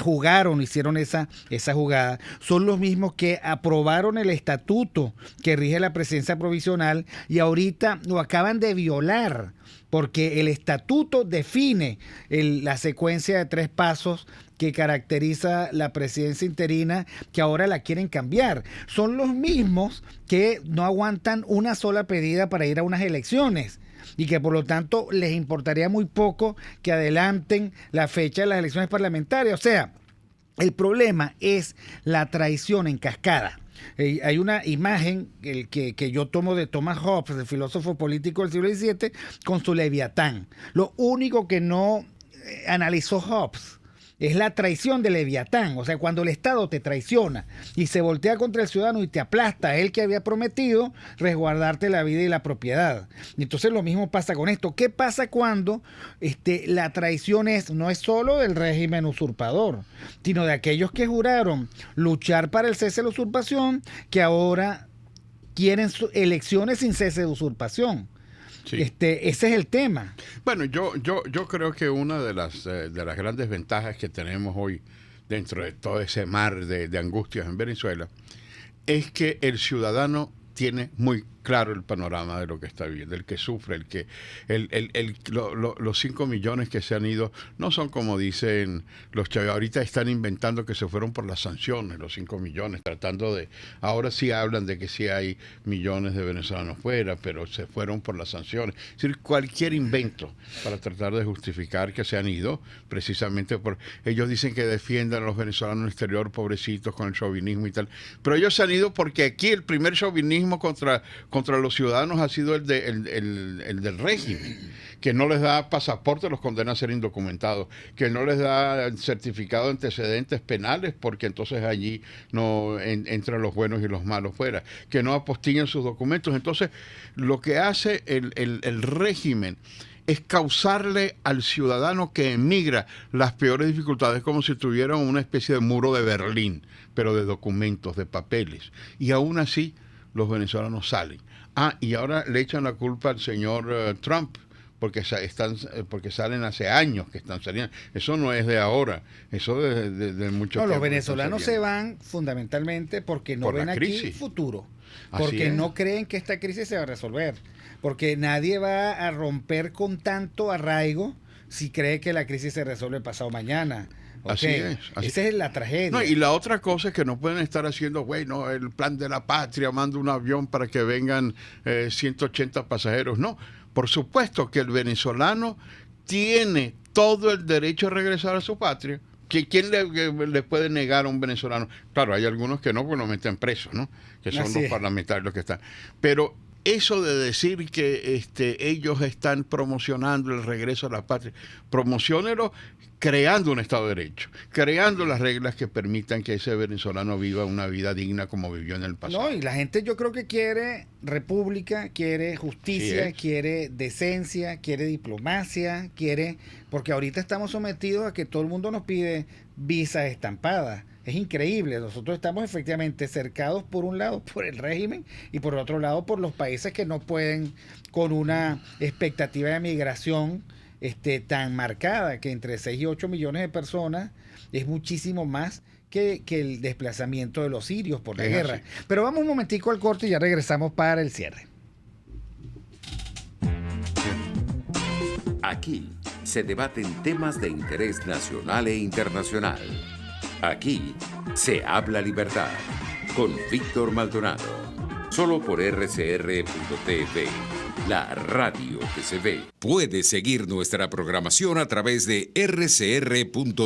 hicieron esa jugada. Son los mismos que aprobaron el estatuto que rige la presidencia provisional y ahorita lo acaban de violar, porque el estatuto define la secuencia de 3 pasos que caracteriza la presidencia interina, que ahora la quieren cambiar. Son los mismos que no aguantan una sola pedida para ir a unas elecciones y que por lo tanto les importaría muy poco que adelanten la fecha de las elecciones parlamentarias. O sea, el problema es la traición en cascada. Hay una imagen que yo tomo de Thomas Hobbes, el filósofo político del siglo XVII, con su Leviatán. Lo único que no analizó Hobbes es la traición de Leviatán. O sea, cuando el Estado te traiciona y se voltea contra el ciudadano y te aplasta a él que había prometido resguardarte la vida y la propiedad. Y entonces lo mismo pasa con esto. ¿Qué pasa cuando la traición no es solo del régimen usurpador, sino de aquellos que juraron luchar para el cese de la usurpación, que ahora quieren elecciones sin cese de usurpación? Sí. Ese es el tema. Bueno, yo creo que una de las grandes ventajas que tenemos hoy dentro de todo ese mar de angustias en Venezuela es que el ciudadano tiene muy claro el panorama de lo que está viviendo, el que sufre, los 5 millones que se han ido, no son como dicen los chavos, ahorita están inventando que se fueron por las sanciones, los 5 millones, tratando de, ahora sí hablan de que sí hay millones de venezolanos fuera, pero se fueron por las sanciones. Es decir, cualquier invento para tratar de justificar que se han ido, precisamente por, ellos dicen que defiendan a los venezolanos en el exterior, pobrecitos, con el chauvinismo y tal, pero ellos se han ido porque aquí el primer chauvinismo contra los ciudadanos ha sido el del régimen, que no les da pasaporte, los condena a ser indocumentados, que no les da certificado de antecedentes penales, porque entonces allí no entran los buenos y los malos fuera, que no apostillan sus documentos. Entonces, lo que hace el régimen es causarle al ciudadano que emigra las peores dificultades, como si tuvieran una especie de muro de Berlín, pero de documentos, de papeles. Y aún así, los venezolanos salen. Y ahora le echan la culpa al señor Trump, porque salen hace años que están saliendo. Eso no es de ahora, eso de mucho tiempo. Los venezolanos se van fundamentalmente porque no ven aquí futuro, porque no creen que esta crisis se va a resolver, porque nadie va a romper con tanto arraigo si cree que la crisis se resuelve pasado mañana. Así es. Esa es la tragedia. No, y la otra cosa es que no pueden estar haciendo, bueno, el plan de la patria, manda un avión para que vengan 180 pasajeros. No, por supuesto que el venezolano tiene todo el derecho a regresar a su patria. ¿Quién le puede negar a un venezolano? Claro, hay algunos que no, porque lo meten presos, ¿no? Que son los parlamentarios los que están. Pero eso de decir que ellos están promocionando el regreso a la patria, promociónelo creando un Estado de Derecho, creando las reglas que permitan que ese venezolano viva una vida digna como vivió en el pasado. No, y la gente yo creo que quiere república, quiere justicia, quiere decencia, quiere diplomacia, porque ahorita estamos sometidos a que todo el mundo nos pide visas estampadas. Es increíble, nosotros estamos efectivamente cercados por un lado por el régimen y por otro lado por los países que no pueden, con una expectativa de migración tan marcada, que entre 6 y 8 millones de personas es muchísimo más que el desplazamiento de los sirios por la guerra. Así. Pero vamos un momentico al corte y ya regresamos para el cierre. Aquí se debaten temas de interés nacional e internacional. Aquí se habla libertad con Víctor Maldonado. Solo por RCR.tv, la radio que se ve. Puedes seguir nuestra programación a través de RCR.tv,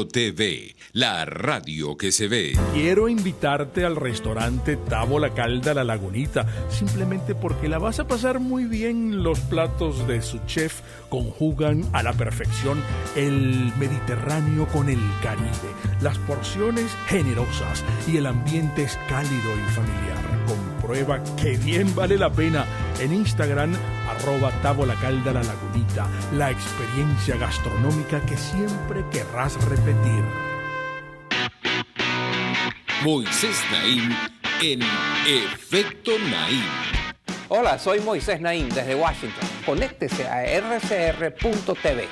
la radio que se ve. Quiero invitarte al restaurante Távola Calda La Lagunita, simplemente porque la vas a pasar muy bien. Los platos de su chef conjugan a la perfección el Mediterráneo con el Caribe, las porciones generosas y el ambiente es cálido y familiar. Comprueba que bien vale la pena en Instagram, @Távola Calda La Lagunita, la experiencia gastronómica que siempre querrás repetir. Moisés Naim en Efecto Naim. Hola, soy Moisés Naim desde Washington. Conéctese a rcr.tv.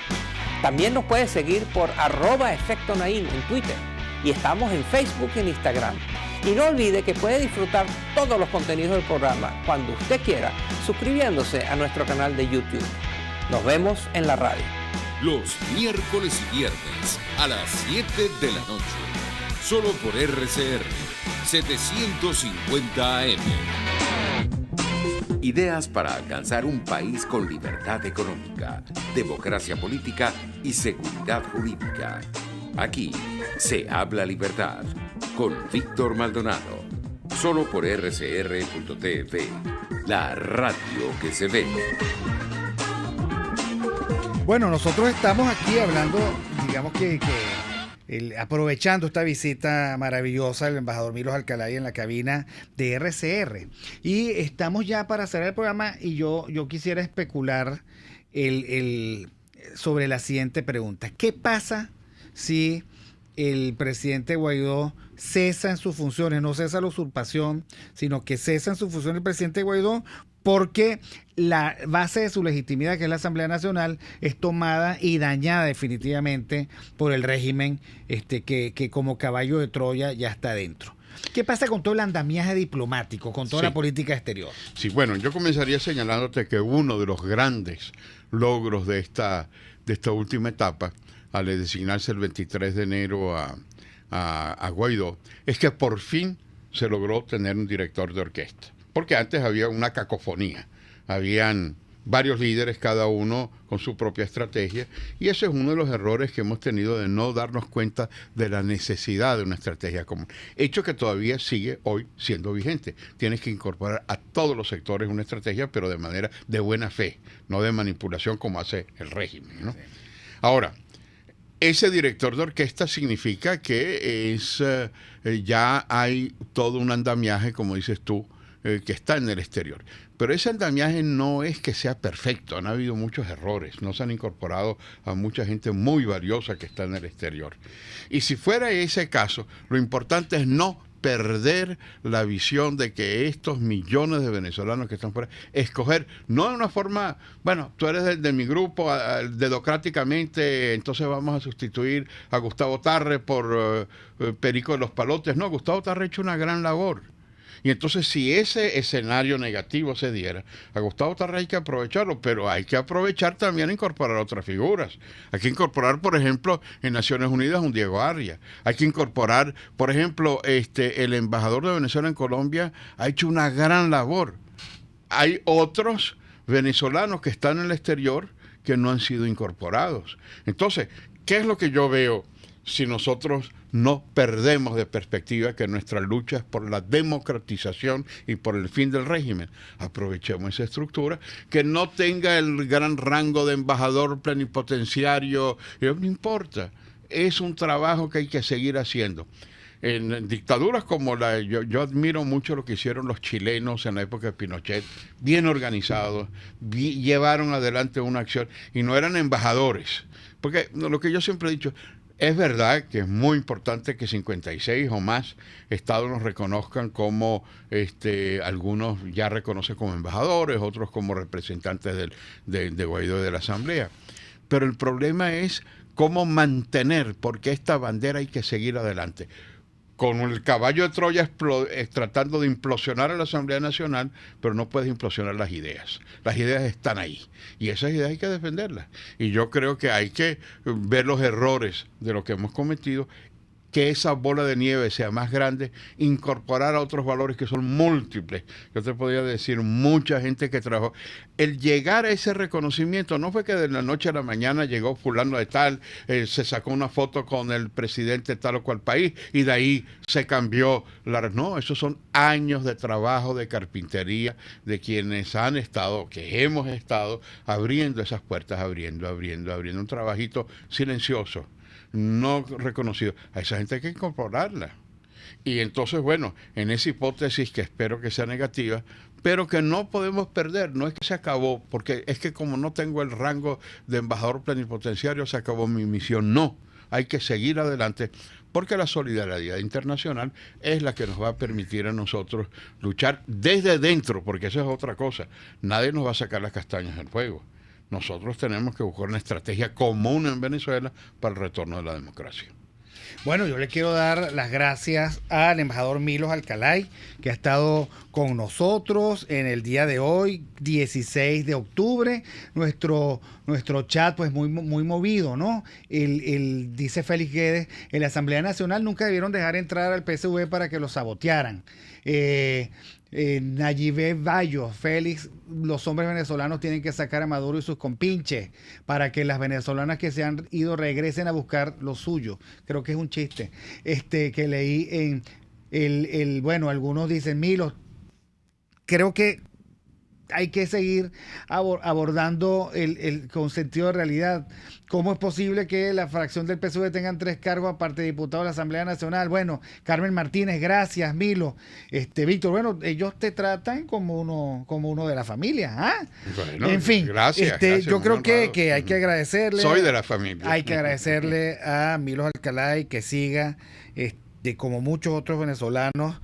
También nos puede seguir por @Efecto Naim en Twitter. Y estamos en Facebook y en Instagram. Y no olvide que puede disfrutar todos los contenidos del programa cuando usted quiera, suscribiéndose a nuestro canal de YouTube. Nos vemos en la radio. Los miércoles y viernes a las 7 de la noche. Solo por RCR 750 AM. Ideas para alcanzar un país con libertad económica, democracia política y seguridad jurídica. Aquí se habla libertad con Víctor Maldonado. Solo por RCR.tv, la radio que se ve. Bueno, nosotros estamos aquí hablando, digamos que aprovechando esta visita maravillosa del embajador Milos Alcalay en la cabina de RCR. Y estamos ya para cerrar el programa y yo quisiera especular sobre la siguiente pregunta. ¿Qué pasa si el presidente Guaidó cesa en sus funciones? No cesa la usurpación, sino que cesa en su función el presidente Guaidó porque la base de su legitimidad, que es la Asamblea Nacional, es tomada y dañada definitivamente por el régimen que como caballo de Troya ya está dentro. ¿Qué pasa con todo el andamiaje diplomático, con toda la política exterior? Sí, bueno, yo comenzaría señalándote que uno de los grandes logros de esta última etapa, al designarse el 23 de enero a Guaidó, es que por fin se logró tener un director de orquesta. Porque antes había una cacofonía, habían varios líderes, cada uno con su propia estrategia, y ese es uno de los errores que hemos tenido de no darnos cuenta de la necesidad de una estrategia común. Hecho que todavía sigue hoy siendo vigente. Tienes que incorporar a todos los sectores una estrategia, pero de manera de buena fe, no de manipulación como hace el régimen, ¿no? Ahora, ese director de orquesta significa que ya hay todo un andamiaje, como dices tú, que está en el exterior. Pero ese andamiaje no es que sea perfecto, han habido muchos errores, no se han incorporado a mucha gente muy valiosa que está en el exterior. Y si fuera ese caso, lo importante es no perder la visión de que estos millones de venezolanos que están fuera, escoger, no de una forma, bueno, tú eres de mi grupo, dedocráticamente, entonces vamos a sustituir a Gustavo Tarre por Perico de los Palotes. No, Gustavo Tarre ha hecho una gran labor. Y entonces, si ese escenario negativo se diera, a Gustavo Tarre hay que aprovecharlo, pero hay que aprovechar también a incorporar otras figuras. Hay que incorporar, por ejemplo, en Naciones Unidas un Diego Arias. Hay que incorporar, por ejemplo, el embajador de Venezuela en Colombia ha hecho una gran labor. Hay otros venezolanos que están en el exterior que no han sido incorporados. Entonces, ¿qué es lo que yo veo si nosotros no perdemos de perspectiva que nuestra lucha es por la democratización y por el fin del régimen? Aprovechemos esa estructura, que no tenga el gran rango de embajador plenipotenciario, no importa, es un trabajo que hay que seguir haciendo. En dictaduras como yo admiro mucho lo que hicieron los chilenos en la época de Pinochet, bien organizados, llevaron adelante una acción y no eran embajadores, porque lo que yo siempre he dicho, es verdad que es muy importante que 56 o más estados nos reconozcan como, algunos ya reconocen como embajadores, otros como representantes de Guaidó y de la Asamblea. Pero el problema es cómo mantener, porque esta bandera hay que seguir adelante. Con el caballo de Troya tratando de implosionar a la Asamblea Nacional, pero no puedes implosionar las ideas. Las ideas están ahí y esas ideas hay que defenderlas. Y yo creo que hay que ver los errores de lo que hemos cometido, que esa bola de nieve sea más grande, incorporar a otros valores que son múltiples. Yo te podría decir mucha gente que trabajó. El llegar a ese reconocimiento no fue que de la noche a la mañana llegó fulano de tal, se sacó una foto con el presidente de tal o cual país y de ahí se cambió. No, esos son años de trabajo, de carpintería, de quienes han estado, que hemos estado abriendo esas puertas, abriendo un trabajito silencioso, no reconocido. A esa gente hay que incorporarla. Y entonces, bueno, en esa hipótesis que espero que sea negativa, pero que no podemos perder, no es que se acabó, porque es que como no tengo el rango de embajador plenipotenciario, se acabó mi misión. No, hay que seguir adelante, porque la solidaridad internacional es la que nos va a permitir a nosotros luchar desde dentro, porque esa es otra cosa. Nadie nos va a sacar las castañas del fuego. Nosotros tenemos que buscar una estrategia común en Venezuela para el retorno de la democracia. Bueno, yo le quiero dar las gracias al embajador Milos Alcalay, que ha estado con nosotros en el día de hoy, 16 de octubre. Nuestro chat, pues muy movido, ¿no? Dice Félix Guedes, en la Asamblea Nacional nunca debieron dejar entrar al PSV para que lo sabotearan. Nayibé Bayo, Félix, los hombres venezolanos tienen que sacar a Maduro y sus compinches para que las venezolanas que se han ido regresen a buscar lo suyo. Creo que es un chiste que leí en bueno, algunos dicen, Milo, creo que hay que seguir abordando con sentido de realidad. ¿Cómo es posible que la fracción del PSV tengan 3 cargos aparte de diputado de la Asamblea Nacional? Bueno, Carmen Martínez, gracias, Milo. Víctor, bueno, ellos te tratan como uno de la familia, ¿ah? Bueno, en fin, gracias, yo creo que hay que agradecerle. Soy de la familia. Hay que agradecerle a Milos Alcalay que siga como muchos otros venezolanos,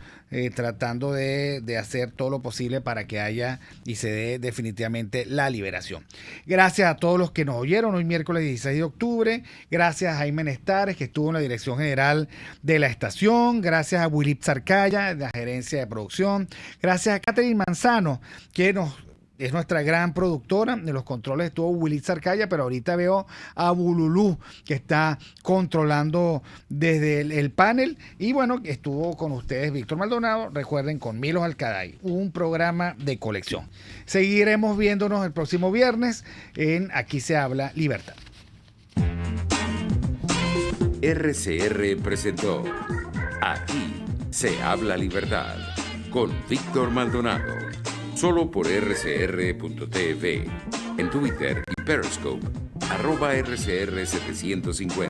tratando de hacer todo lo posible para que haya y se dé definitivamente la liberación. Gracias a todos los que nos oyeron hoy miércoles 16 de octubre. Gracias a Jaime Nestares, que estuvo en la dirección general de la estación. Gracias a Willy Zarcaya, de la gerencia de producción. Gracias a Catherine Manzano, que es nuestra gran productora. En los controles estuvo Willy Zarcaya, pero ahorita veo a Bululú, que está controlando desde el panel. Y bueno, estuvo con ustedes Víctor Maldonado, recuerden, con Milos Alcaday, un programa de colección. Seguiremos viéndonos el próximo viernes en Aquí se habla libertad. RCR presentó Aquí se habla libertad con Víctor Maldonado. Solo por rcr.tv, en Twitter y Periscope, @RCR750.